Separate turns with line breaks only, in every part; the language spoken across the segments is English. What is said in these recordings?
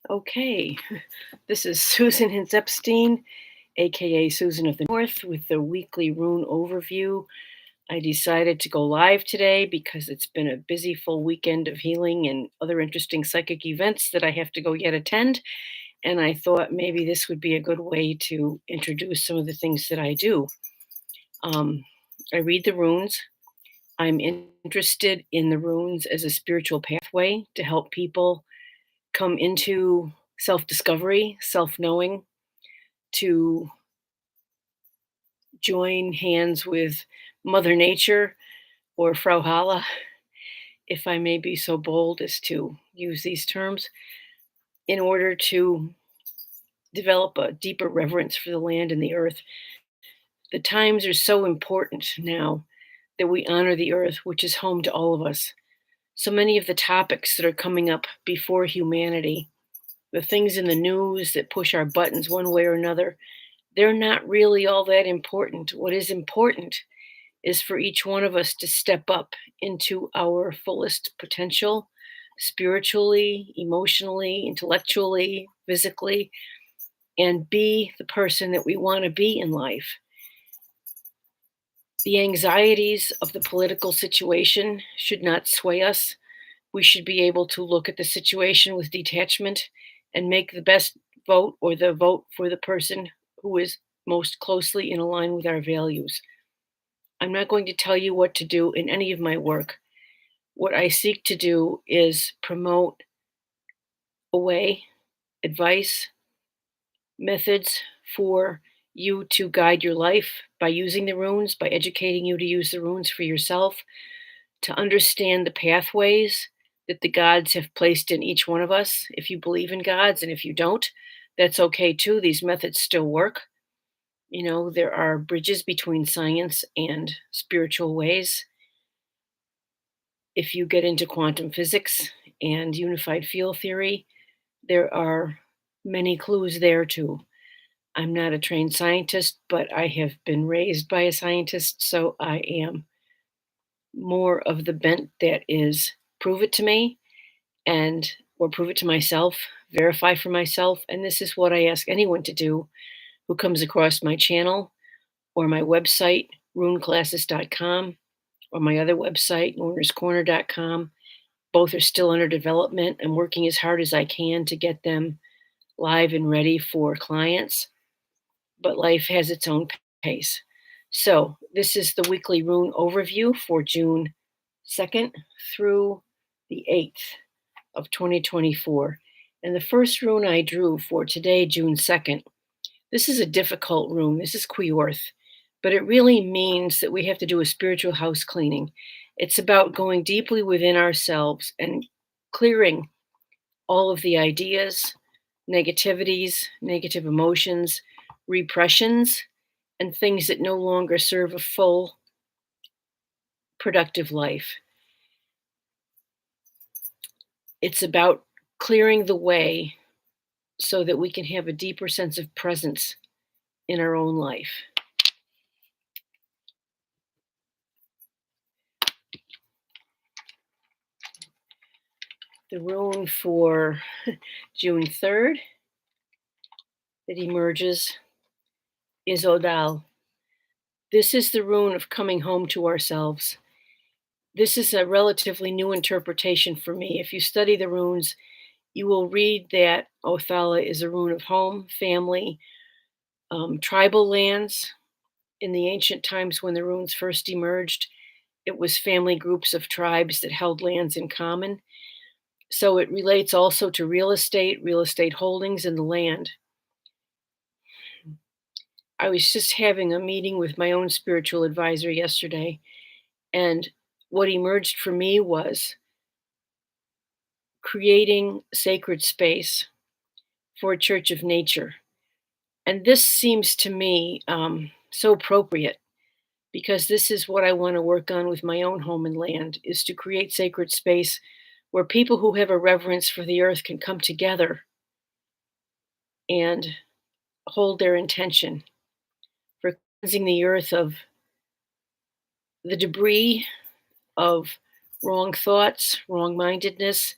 Okay, this is Susan Hintz-Epstein, aka Susan of the North, with the weekly Rune overview. I decided to go live today because it's been a busy full weekend of healing and other interesting psychic events that I have to go yet attend. And I thought maybe this would be a good way to introduce some of the things that I do. Um, I read the runes. I'm interested in the runes as a spiritual pathway to help people come into self discovery, self knowing, to join hands with Mother Nature or Frau Hala, if I may be so bold as to use these terms, in order to develop a deeper reverence for the land and the earth. The times are so important now that we honor the earth, which is home to all of us. So many of the topics that are coming up before humanity, the things in the news that push our buttons one way or another, they're not really all that important. What is important is for each one of us to step up into our fullest potential spiritually, emotionally, intellectually, physically, and be the person that we want to be in life. The anxieties of the political situation should not sway us. We should be able to look at the situation with detachment and make the best vote or the vote for the person who is most closely in line with our values. I'm not going to tell you what to do in any of my work. What I seek to do is promote a way, advice, methods for you to guide your life by using the runes, by educating you to use the runes for yourself, to understand the pathways that the gods have placed in each one of us. If you believe in gods, and if you don't, that's okay too. These methods still work. You know, there are bridges between science and spiritual ways. If you get into quantum physics and unified field theory, there are many clues there too. I'm not a trained scientist, but I have been raised by a scientist, so I am more of the bent that is prove it to me and or prove it to myself, verify for myself, and this is what I ask anyone to do who comes across my channel or my website runeclasses.com or my other website learnerscorner.com. Both are still under development. I'm working as hard as I can to get them live and ready for clients, but life has its own pace. So, this is the weekly rune overview for June 2nd through the 8th of 2024. And the first rune I drew for today, June 2nd, this is a difficult rune. This is Quiorth, but it really means that we have to do a spiritual house cleaning. It's about going deeply within ourselves and clearing all of the ideas, negativities, negative emotions, repressions, and things that no longer serve a full, productive life. It's about clearing the way so that we can have a deeper sense of presence in our own life. The rune for June 3rd that emerges is Odal. This is the rune of coming home to ourselves. This is a relatively new interpretation for me. If you study the runes, you will read that Othala is a rune of home, family, tribal lands. In the ancient times when the runes first emerged, it was family groups of tribes that held lands in common. So it relates also to real estate holdings, and the land. I was just having a meeting with my own spiritual advisor yesterday, and what emerged for me was creating sacred space for a church of nature. And this seems to me so appropriate because this is what I want to work on with my own home and land, is to create sacred space where people who have a reverence for the earth can come together and hold their intention for cleansing the earth of the debris of wrong thoughts, wrong mindedness,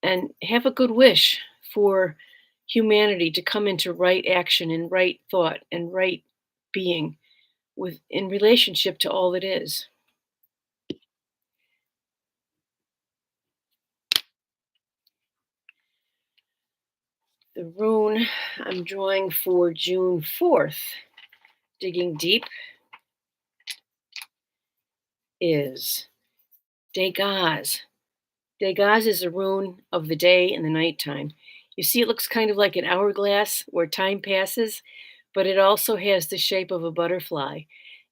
and have a good wish for humanity to come into right action and right thought and right being with in relationship to all that is. The rune I'm drawing for June 4th, digging deep, is Degaz. Degaz is a rune of the day and the nighttime. You see, it looks kind of like an hourglass where time passes, but it also has the shape of a butterfly.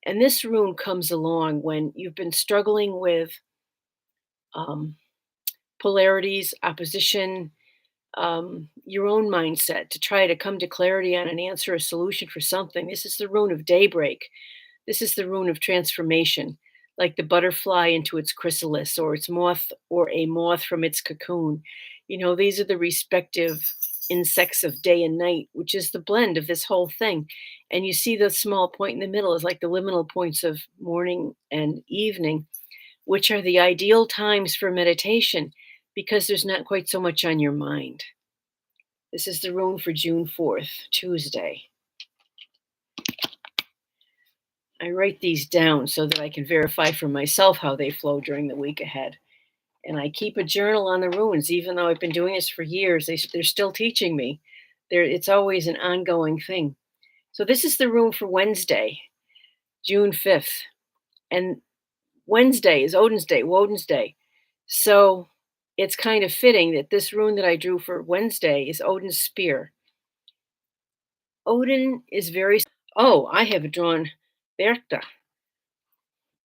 And this rune comes along when you've been struggling with um, polarities, opposition, your own mindset to try to come to clarity on an answer, a solution for something. This is the rune of daybreak. This is the rune of transformation, like the butterfly into its chrysalis, or its moth, or a moth from its cocoon. You know, these are the respective insects of day and night, which is the blend of this whole thing. And you see the small point in the middle is like the liminal points of morning and evening, which are the ideal times for meditation because there's not quite so much on your mind. This is the rune for June 4th, Tuesday. I write these down so that I can verify for myself how they flow during the week ahead. And I keep a journal on the runes, even though I've been doing this for years. They're still teaching me. It's always an ongoing thing. So this is the rune for Wednesday, June 5th. And Wednesday is Odin's Day, Woden's Day. So it's kind of fitting that this rune that I drew for Wednesday is Odin's spear. Odin is very. Oh, I have drawn Bertha.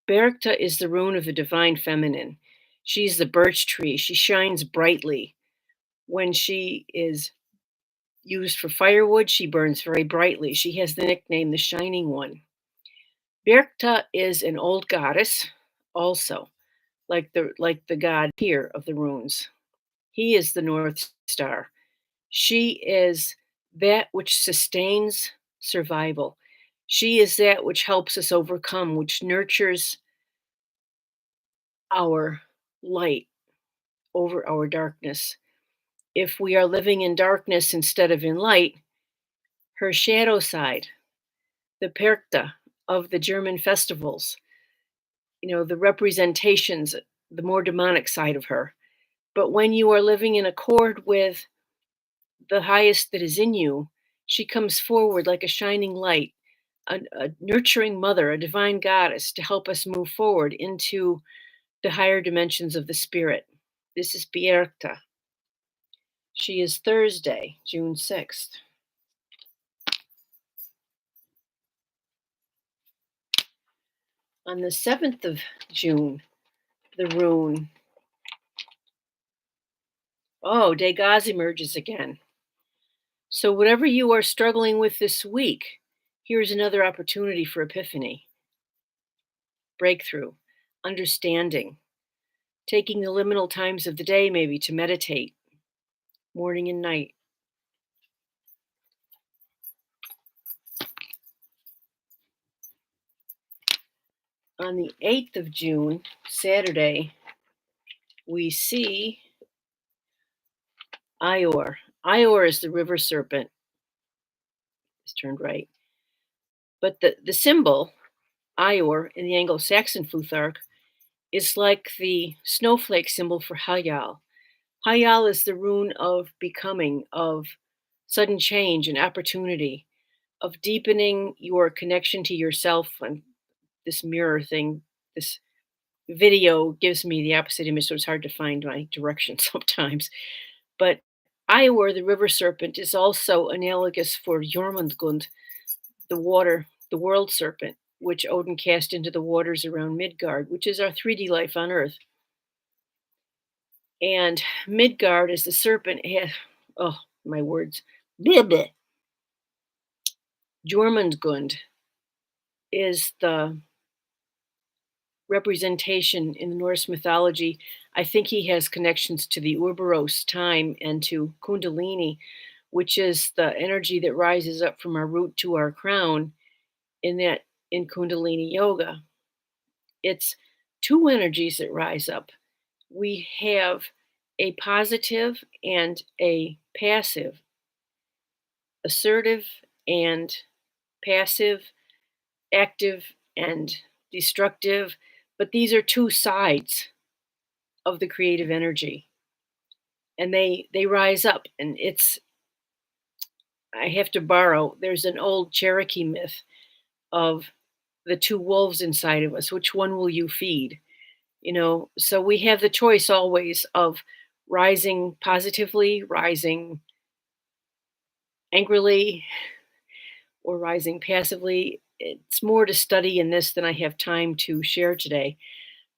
Bertha is the rune of the divine feminine. She's the birch tree. She shines brightly. When she is used for firewood, she burns very brightly. She has the nickname the Shining One. Bertha is an old goddess, also, like the god here of the runes. He is the North Star. She is that which sustains survival. She is that which helps us overcome, which nurtures our light over our darkness. If we are living in darkness instead of in light, her shadow side, the Perkta of the German festivals, the representations, the more demonic side of her. But when you are living in accord with the highest that is in you, she comes forward like a shining light, a nurturing mother, a divine goddess to help us move forward into the higher dimensions of the spirit. This is Bierta. She is Thursday, June 6th. On the 7th of June, the rune. Oh, Degaz emerges again. So, whatever you are struggling with this week, here's another opportunity for epiphany, breakthrough, understanding, taking the liminal times of the day maybe to meditate, morning and night. On the 8th of June, Saturday, we see Ior. Ior is the river serpent. It's turned right. But the symbol, Ior, in the Anglo-Saxon Futhark, is like the snowflake symbol for Hayal. Hayal is the rune of becoming, of sudden change and opportunity, of deepening your connection to yourself. And this mirror thing, this video gives me the opposite image, so it's hard to find my direction sometimes. But Ior, the river serpent, is also analogous for Jormungand, the water, the world serpent, which Odin cast into the waters around Midgard, which is our 3D life on Earth. And Midgard is the serpent. Oh, my words. Jormungand is the representation in the Norse mythology. I think he has connections to the Ouroboros time and to Kundalini, which is the energy that rises up from our root to our crown in Kundalini yoga. It's two energies that rise up. We have a positive and a passive, assertive and passive, active and destructive, but these are two sides of the creative energy, and they rise up. And it's, I have to borrow, there's an old Cherokee myth of the two wolves inside of us. Which one will you feed? So we have the choice always of rising positively, rising angrily, or rising passively. It's more to study in this than I have time to share today,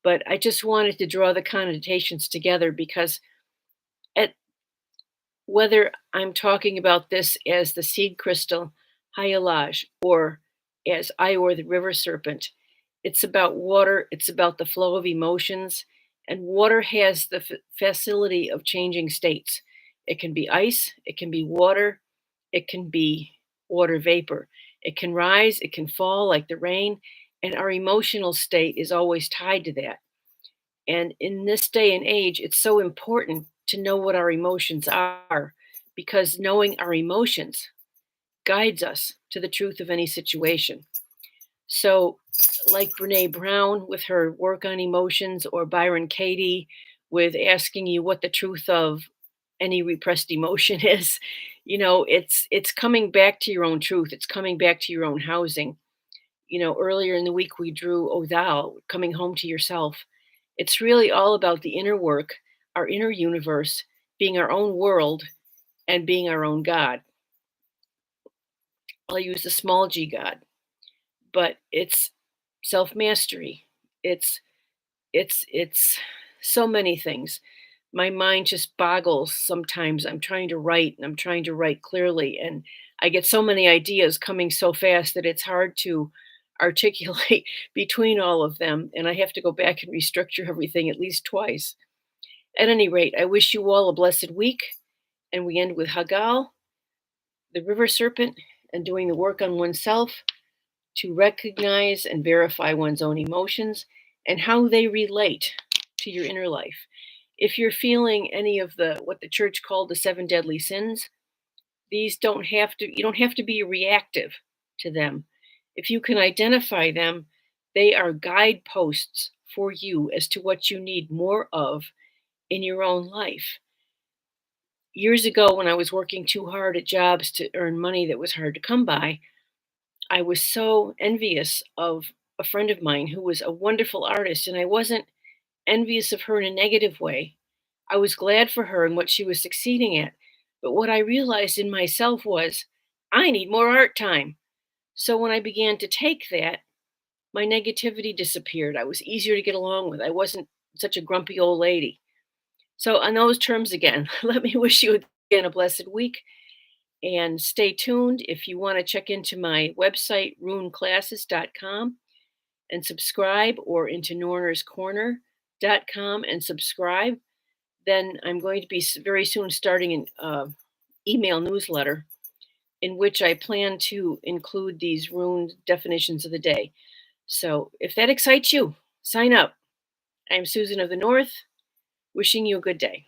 but I just wanted to draw the connotations together because at whether I'm talking about this as the seed crystal Hyalage or as Ior the river serpent, it's about water, it's about the flow of emotions, and water has the facility of changing states. It can be ice, it can be water, it can be water vapor. It can rise, it can fall like the rain, and our emotional state is always tied to that. And in this day and age, it's so important to know what our emotions are, because knowing our emotions guides us to the truth of any situation. So, like Brene Brown with her work on emotions, or Byron Katie with asking you what the truth of any repressed emotion is, it's coming back to your own truth. It's coming back to your own housing. Earlier in the week we drew "O Thou," coming home to yourself. It's really all about the inner work, our inner universe, being our own world and being our own God. I'll use the small g God, but it's self-mastery. It's so many things. My mind just boggles sometimes. I'm trying to write and I'm trying to write clearly, and I get so many ideas coming so fast that it's hard to articulate between all of them, and I have to go back and restructure everything at least twice. At any rate, I wish you all a blessed week, and we end with Hagal, the river serpent, and doing the work on oneself to recognize and verify one's own emotions and how they relate to your inner life. If you're feeling any of the what the church called the seven deadly sins, these don't have to you don't have to be reactive to them. If you can identify them, they are guideposts for you as to what you need more of in your own life. Years ago, when I was working too hard at jobs to earn money that was hard to come by, I was so envious of a friend of mine who was a wonderful artist, and I wasn't envious of her in a negative way. I was glad for her and what she was succeeding at. But what I realized in myself was, I need more art time. So when I began to take that, my negativity disappeared. I was easier to get along with. I wasn't such a grumpy old lady. So, on those terms again, let me wish you again a blessed week, and stay tuned. If you want to check into my website, runeclasses.com, and subscribe, or into nornerscorner.com and subscribe, then I'm going to be very soon starting an email newsletter in which I plan to include these rune definitions of the day. So if that excites you, sign up. I'm Susan of the North, wishing you a good day.